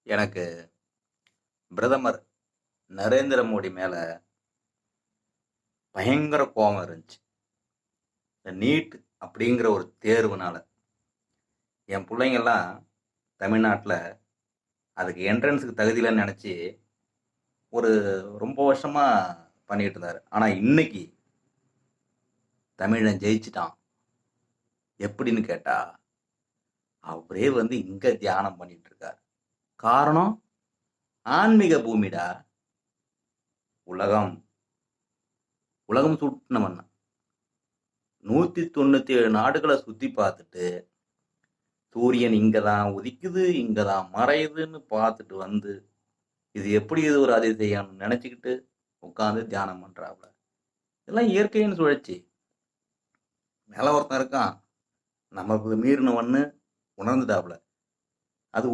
எனக்கு பிரதமர் நரேந்திர மோடி மேல பயங்கர கோவம் இருந்துச்சு. இந்த நீட் அப்படிங்கிற ஒரு தேர்வுனால. என் புள்ளைங்கலாம் தமிழ்நாட்டுல அதுக்கு என்ட்ரன்ஸ்க்கு தகுதி இல்லன்னு நெனச்சு, ஒரு ரொம்ப வருஷமா பண்ணிட்டு இருந்தாரு. ஆனா இன்னைக்கு தமிழன் ஜெயிச்சுட்டான். எப்படின்னு கேட்டா, அவரே வந்து இங்க தியானம் பண்ணிட்டு இருக்காரு. காரணம் ஆன்மீக பூமிடா. உலகம் உலகம் சுட்டுனவன். 197 நாடுகள சுத்தி பார்த்துட்டு, சூரியன் இங்க தான் உதிக்குது, இங்க தான் மறையுதுன்னு பார்த்துட்டு வந்து, இது ஒரு அதிசயம்னு நெனச்சுக்கிட்டு உட்கார்ந்து தியானம் பண்றாப்புல. இதெல்லாம் இயற்கையின் சுழற்சி. மேல ஒருத்தன் இருக்கான். நமக்கு மீறினவன்னு உணர்ந்துட்டாப்புல. அது